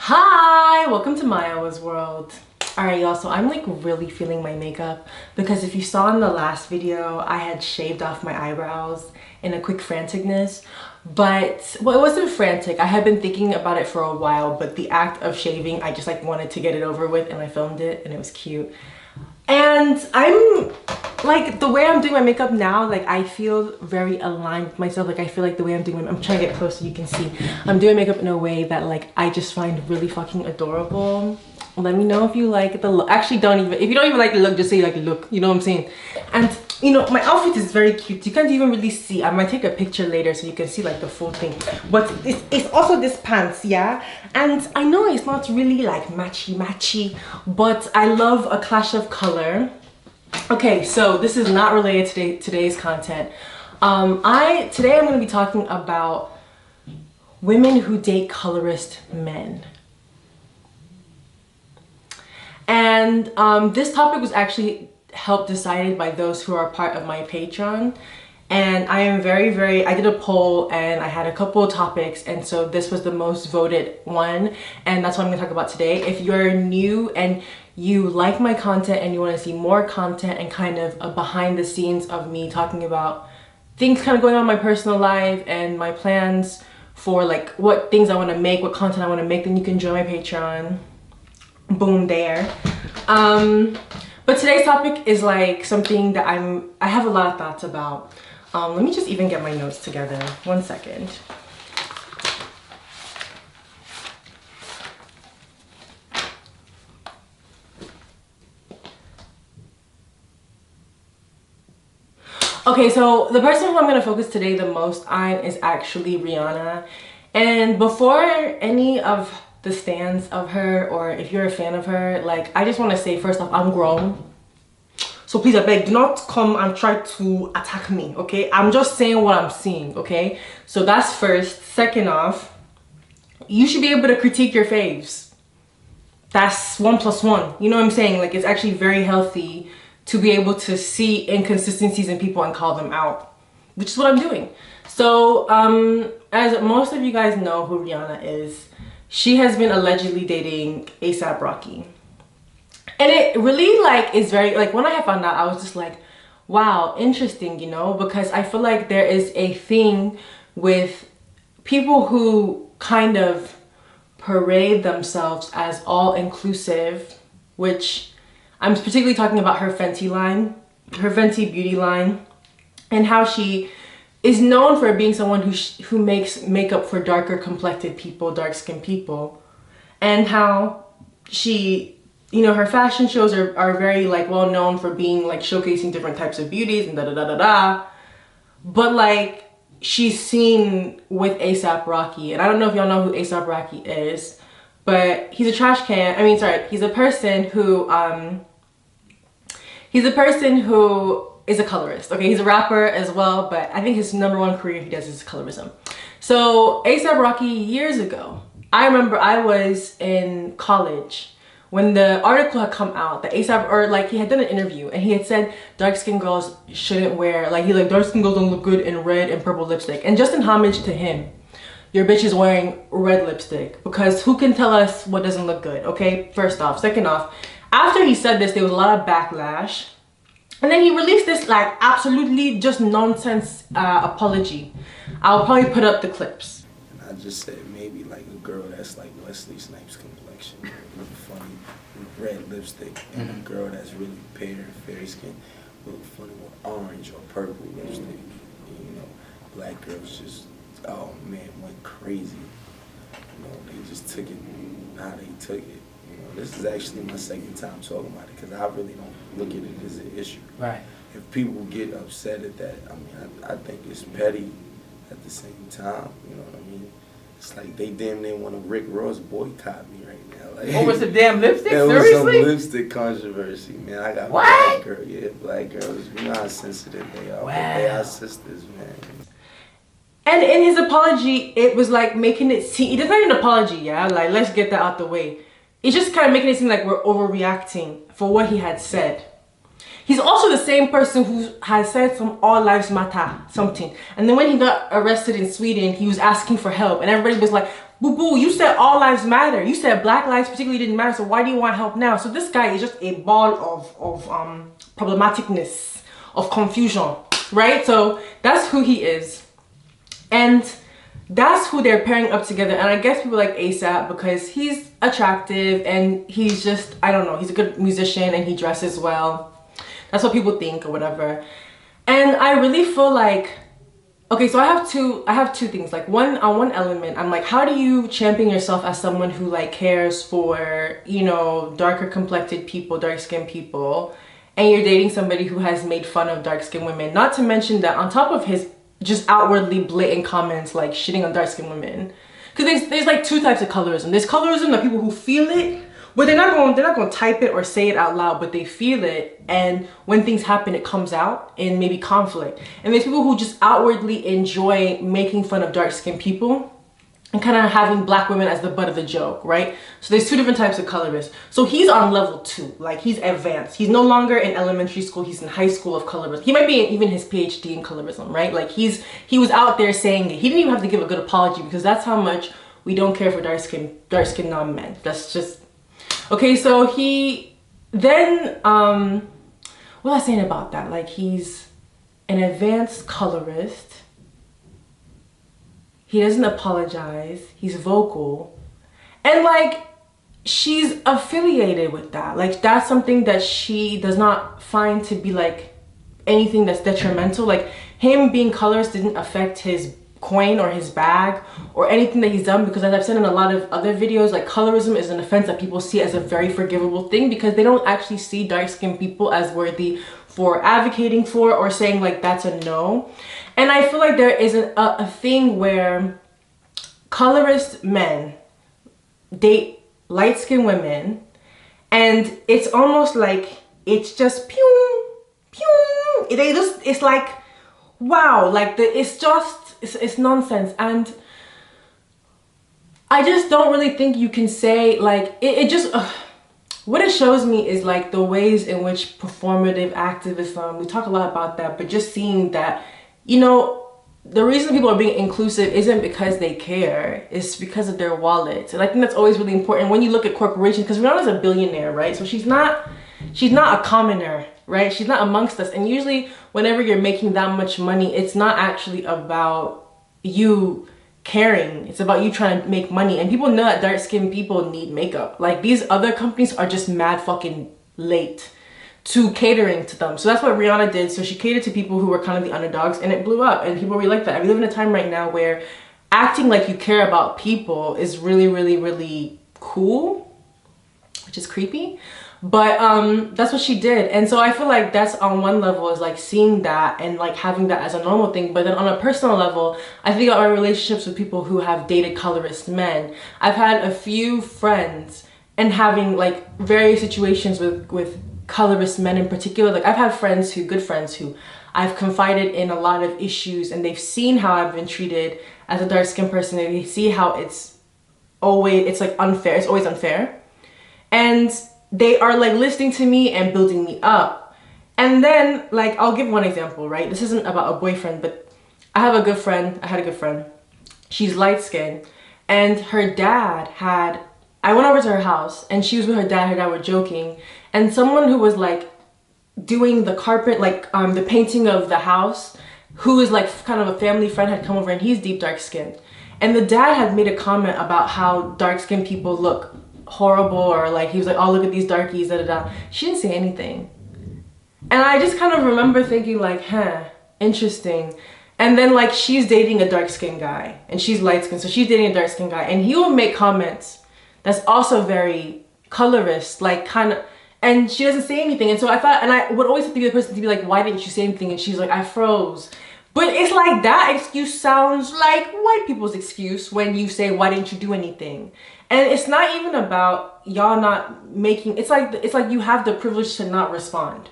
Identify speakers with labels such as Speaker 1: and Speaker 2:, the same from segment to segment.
Speaker 1: Hi, welcome to Mayowa's world. Alright y'all, so I'm like really feeling my makeup because if you saw in the last video, I had shaved off my eyebrows in a quick franticness. But, well, it wasn't frantic. I had been thinking about it for a while, but the act of shaving, I just like wanted to get it over with and I filmed it and it was cute. And I'm like, the way I'm doing my makeup now, like I feel very aligned with myself. Like I feel like the way I'm doing, I'm trying to get close so you can see. I'm doing makeup in a way that like I just find really fucking adorable. Let me know if you like the look. Actually, if you don't even like the look, just say like look, you know what I'm saying? And you know, my outfit is very cute. You can't even really see. I might take a picture later so you can see like the full thing. But it's also this pants, yeah? And I know it's not really like matchy, but I love a clash of color. Okay, so this is not related to today's content. Today I'm going to be talking about women who date colorist men. And this topic was actually helped decided by those who are part of my Patreon. And I am I did a poll and I had a couple of topics, and so this was the most voted one, and that's what I'm gonna talk about today. If you're new and you like my content and you want to see more content and kind of a behind the scenes of me talking about things kind of going on in my personal life and my plans for like what things I want to make, what content I want to make, then you can join my Patreon. Boom, there. But today's topic is like something that I have a lot of thoughts about. Let me just even get my notes together. 1 second. Okay, so the person who I'm going to focus today the most on is actually Rihanna. And before any of the stands of her, or if you're a fan of her, like I just want to say first off, I'm grown. So please, I beg, do not come and try to attack me, okay? I'm just saying what I'm seeing, okay? So that's first. Second off, you should be able to critique your faves. That's 1 + 1. You know what I'm saying? Like, it's actually very healthy to be able to see inconsistencies in people and call them out, which is what I'm doing. So, as most of you guys know who Rihanna is, she has been allegedly dating ASAP Rocky. And it really like is very, like when I had found out, I was just like, wow, interesting, you know, because I feel like there is a thing with people who kind of parade themselves as all inclusive, which I'm particularly talking about her Fenty line, her Fenty beauty line, and how she is known for being someone who makes makeup for darker complected people, dark skinned people, and how she, you know, her fashion shows are very like well known for being like showcasing different types of beauties and da. But like she's seen with ASAP Rocky, and I don't know if y'all know who ASAP Rocky is, but he's a trash can. I mean, sorry, he's a person who is a colorist. Okay, he's a rapper as well, but I think his #1 career he does is colorism. So ASAP Rocky, years ago, I remember I was in college when the article had come out that ASAP, or like he had done an interview and he had said dark-skinned girls shouldn't wear, like he like dark-skinned girls don't look good in red and purple lipstick. And just in homage to him, your bitch is wearing red lipstick, because who can tell us what doesn't look good, okay? First off. Second off, after he said this, there was a lot of backlash. And then he released this like absolutely just nonsense apology. I'll probably put up the clips.
Speaker 2: And I just said maybe like a girl that's like Wesley Snipes complexion, with funny red lipstick, and a girl that's really fair skin, with funny with orange or purple lipstick. And, you know, black girls just, oh man, went crazy. You know, they just took it how they took it. This is actually my second time talking about it, because I really don't look at it as an issue.
Speaker 3: Right.
Speaker 2: If people get upset at that, I mean, I think it's petty at the same time. You know what I mean? It's like they damn near want to Rick Ross boycott me right now. Like,
Speaker 3: Over some damn lipstick?
Speaker 2: There
Speaker 3: Seriously?
Speaker 2: was some lipstick controversy, man. I got
Speaker 3: what?
Speaker 2: black girls. You know how sensitive they are.
Speaker 3: Wow.
Speaker 2: But they are sisters, man.
Speaker 1: And in his apology, it was like making it seem, it's not even an apology, yeah? Like, let's get that out the way. It's just kind of making it seem like we're overreacting for what he had said. He's also the same person who has said some all lives matter something. And then when he got arrested in Sweden, he was asking for help. And everybody was like, boo boo, you said all lives matter. You said black lives particularly didn't matter. So why do you want help now? So this guy is just a ball of problematicness, of confusion, right? So that's who he is. And that's who they're pairing up together. And I guess people like ASAP because he's attractive and he's just, I don't know, he's a good musician and he dresses well. That's what people think or whatever. And I really feel like, okay, so I have two things. Like on one element, I'm like, how do you champion yourself as someone who like cares for, you know, darker complected people, dark skinned people, and you're dating somebody who has made fun of dark skinned women? Not to mention that on top of his just outwardly blatant comments like shitting on dark skinned women. Because there's like two types of colorism. There's colorism that people who feel it, but they're not going to type it or say it out loud, but they feel it, and when things happen it comes out in maybe conflict. And there's people who just outwardly enjoy making fun of dark-skinned people and kind of having black women as the butt of the joke, right? So there's two different types of colorists. So he's on level 2, like he's advanced. He's no longer in elementary school, he's in high school of colorism. He might be even his PhD in colorism, right? Like he was out there saying it. He didn't even have to give a good apology because that's how much we don't care for dark-skinned non-men. That's just... Okay, so he then, what was I saying about that? Like, he's an advanced colorist. He doesn't apologize. He's vocal. And, like, she's affiliated with that. Like, that's something that she does not find to be, like, anything that's detrimental. Like, him being colorist didn't affect his coin or his bag or anything that he's done, because as I've said in a lot of other videos, like colorism is an offense that people see as a very forgivable thing because they don't actually see dark-skinned people as worthy for advocating for or saying like that's a no. And I feel like there is a thing where colorist men date light-skinned women and it's almost like it's just pew pew, it's like wow, like it's nonsense. And I just don't really think you can say like what it shows me is like the ways in which performative activism, we talk a lot about that, but just seeing that, you know, the reason people are being inclusive isn't because they care, it's because of their wallets. And I think that's always really important when you look at corporations, because Rihanna's a billionaire, right? So she's not a commoner, right? She's not amongst us. And usually whenever you're making that much money, it's not actually about you caring, it's about you trying to make money. And people know that dark-skinned people need makeup. Like, these other companies are just mad fucking late to catering to them. So that's what Rihanna did. So she catered to people who were kind of the underdogs, and it blew up, and people really like that. And we live in a time right now where acting like you care about people is really, really, really cool, which is creepy. But that's what she did. And so I feel like that's on one level, is like seeing that and like having that as a normal thing. But then on a personal level, I think about my relationships with people who have dated colorist men. I've had a few friends and having like various situations with colorist men in particular. Like, I've had friends good friends who I've confided in a lot of issues, and they've seen how I've been treated as a dark-skinned person, and they see how it's like unfair. It's always unfair. And they are like listening to me and building me up. And then, like, I'll give one example, right? This isn't about a boyfriend, but I had a good friend. She's light-skinned, and her dad I went over to her house, and she was with her dad were joking, and someone who was like doing the carpet, like the painting of the house, who is like kind of a family friend, had come over, and he's deep dark-skinned. And the dad had made a comment about how dark-skinned people look horrible, or like he was like, oh, look at these darkies, da da da. She didn't say anything. And I just kind of remember thinking like, huh, interesting. And then like, she's dating a dark-skinned guy, and she's light-skinned, so she's dating a dark-skinned guy, and he will make comments that's also very colorist, like kind of, and she doesn't say anything. And so I thought, and I would always have to be the person to be like, why didn't you say anything? And she's like, I froze. But it's like, that excuse sounds like white people's excuse when you say, why didn't you do anything? And it's not even about y'all not making, it's like you have the privilege to not respond.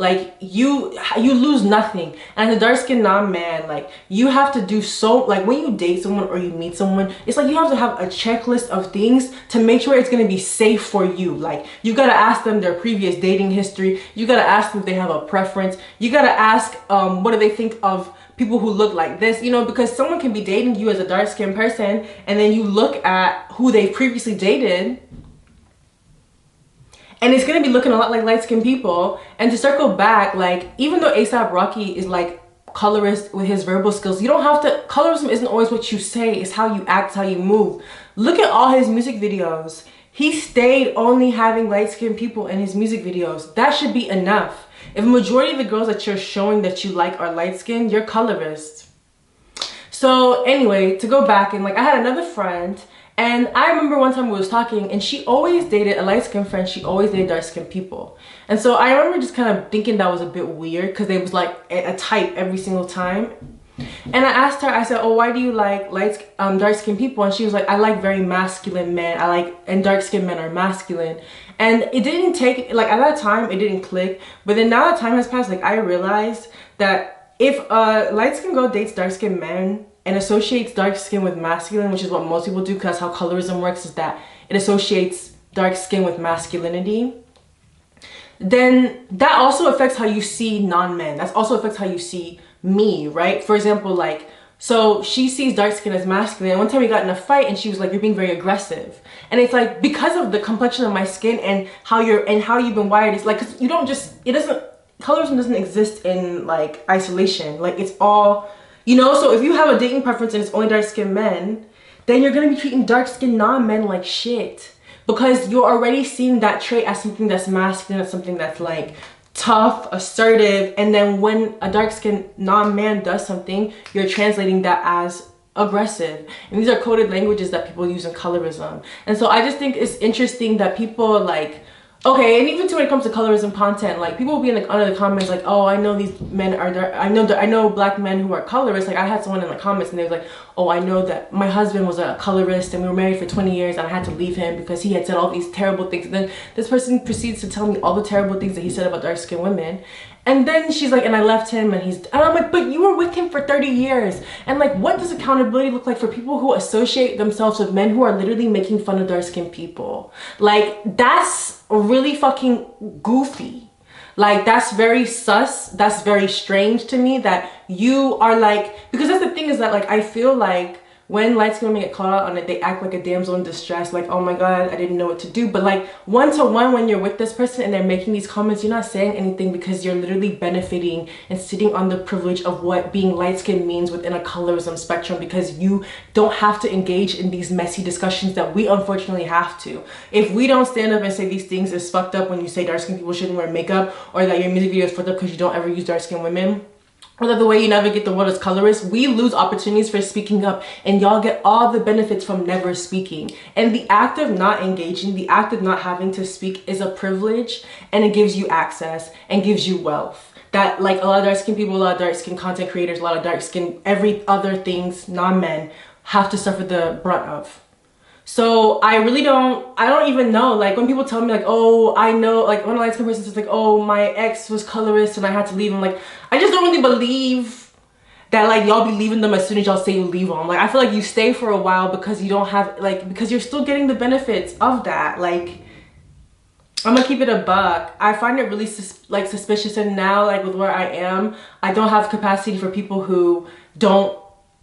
Speaker 1: Like, you lose nothing. And as a dark-skinned non-man, like, you have to do so, like, when you date someone or you meet someone, it's like you have to have a checklist of things to make sure it's gonna be safe for you. Like, you gotta ask them their previous dating history. You gotta ask them if they have a preference. You gotta ask what do they think of people who look like this, you know, because someone can be dating you as a dark-skinned person, and then you look at who they previously dated, and it's gonna be looking a lot like light-skinned people. And to circle back, like, even though A$AP Rocky is like colorist with his verbal skills, you don't have to, colorism isn't always what you say, it's how you act, it's how you move. Look at all his music videos. He stayed only having light-skinned people in his music videos. That should be enough. If a majority of the girls that you're showing that you like are light-skinned, you're colorist. So anyway, to go back, and like, I had another friend, and I remember one time we was talking, and she always dated a light-skinned friend, she always dated dark-skinned people. And so I remember just kind of thinking that was a bit weird, because they was like a type every single time. And I asked her, I said, oh, why do you like dark-skinned people? And she was like, I like very masculine men. And dark-skinned men are masculine. And it didn't take, like, at that time, it didn't click. But then now that time has passed, like, I realized that if a light-skinned girl dates dark-skinned men and associates dark skin with masculine, which is what most people do, because how colorism works, is that it associates dark skin with masculinity, then that also affects how you see non-men. That also affects how you see me, right? For example, like, so she sees dark skin as masculine. And one time we got in a fight and she was like, you're being very aggressive. And it's like, because of the complexion of my skin and how you've been wired, it's like, 'cause you don't just, colorism doesn't exist in like isolation. Like, it's all, you know, so if you have a dating preference and it's only dark skinned men, then you're gonna be treating dark skinned non-men like shit. Because you're already seeing that trait as something that's masculine, as something that's like tough, assertive, and then when a dark-skinned non-man does something, you're translating that as aggressive. And these are coded languages that people use in colorism. And so I just think it's interesting that people like, okay, and even too when it comes to colorism content, like people will be in like under the comments like, oh, I know these men are dark, I know black men who are colorists. Like I had someone in the comments and they was like, oh, I know that my husband was a colorist and we were married for 20 years and I had to leave him because he had said all these terrible things. And then this person proceeds to tell me all the terrible things that he said about dark-skinned women. And then she's like, and I left him and I'm like, but you were with him for 30 years. And like, what does accountability look like for people who associate themselves with men who are literally making fun of dark-skinned people? Like, that's really fucking goofy. Like, that's very sus. That's very strange to me that you are like, because that's the thing is that like, I feel like when light-skinned women get called out on it, they act like a damsel in distress, like, oh my god, I didn't know what to do. But like, one-to-one, when you're with this person and they're making these comments, you're not saying anything because you're literally benefiting and sitting on the privilege of what being light-skinned means within a colorism spectrum, because you don't have to engage in these messy discussions that we unfortunately have to. If we don't stand up and say these things is fucked up when you say dark-skinned people shouldn't wear makeup, or that your music video is fucked up because you don't ever use dark-skinned women, or that the way you navigate the world as colorists, we lose opportunities for speaking up, and y'all get all the benefits from never speaking. And the act of not engaging, the act of not having to speak is a privilege, and it gives you access and gives you wealth that like a lot of dark-skinned people, a lot of dark-skinned content creators, a lot of dark-skinned every other things, non-men, have to suffer the brunt of. So I don't even know, like when people tell me like, oh, I know, like when a light-skinned person says like, oh, my ex was colorist and I had to leave him, like I just don't really believe that like y'all be leaving them as soon as y'all say you leave them. Like I feel like you stay for a while because you don't have like, because you're still getting the benefits of that. Like I'm gonna keep it a buck. I find it really suspicious, and now like with where I am, I don't have capacity for people who don't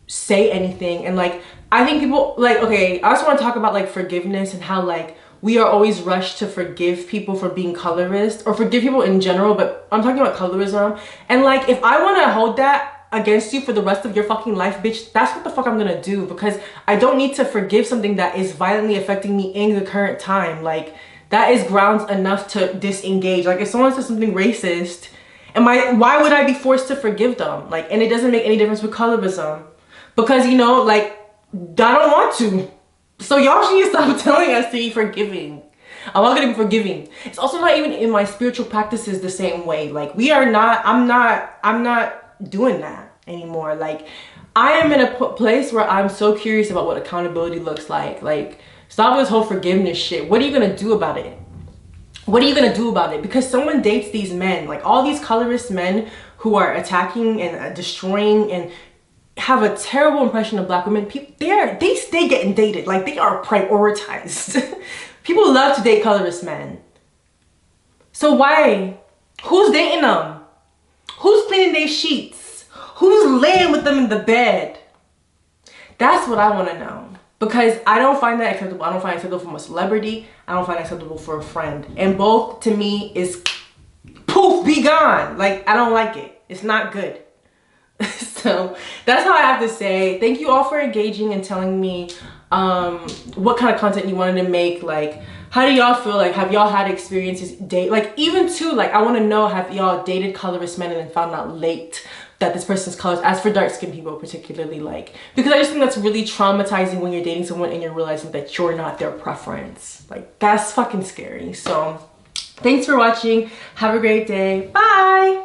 Speaker 1: say anything. And like I think people like, okay, I also want to talk about like forgiveness and how like we are always rushed to forgive people for being colorist, or forgive people in general, but I'm talking about colorism. And like if I want to hold that against you for the rest of your fucking life, bitch, that's what the fuck I'm gonna do, because I don't need to forgive something that is violently affecting me in the current time. Like that is grounds enough to disengage. Like if someone says something racist, why would I be forced to forgive them? Like, and it doesn't make any difference with colorism, because you know, like I don't want to. So y'all should stop telling us to be forgiving. I'm not gonna be forgiving. It's also not even in my spiritual practices the same way. Like I'm not doing that anymore. Like I am in a place where I'm so curious about what accountability looks like. Like stop this whole forgiveness shit. What are you gonna do about it? What are you gonna do about it? Because someone dates these men, like all these colorist men who are attacking and destroying and have a terrible impression of black women. People, they stay getting dated. Like they are prioritized. People love to date colorist men. So why? Who's dating them? Who's cleaning their sheets? Who's laying with them in the bed? That's what I want to know. Because I don't find that acceptable. I don't find it acceptable from a celebrity. I don't find it acceptable for a friend. And both, to me, is poof, be gone. Like, I don't like it. It's not good. So that's how I have to say. Thank you all for engaging and telling me what kind of content you wanted to make. Like, how do y'all feel? Like, have y'all had experiences like, even too, like, I want to know, have y'all dated colorist men and then found out late that this person's colors, as for dark-skinned people particularly, like, because I just think that's really traumatizing when you're dating someone and you're realizing that you're not their preference. Like, that's fucking scary. So thanks for watching. Have a great day. Bye.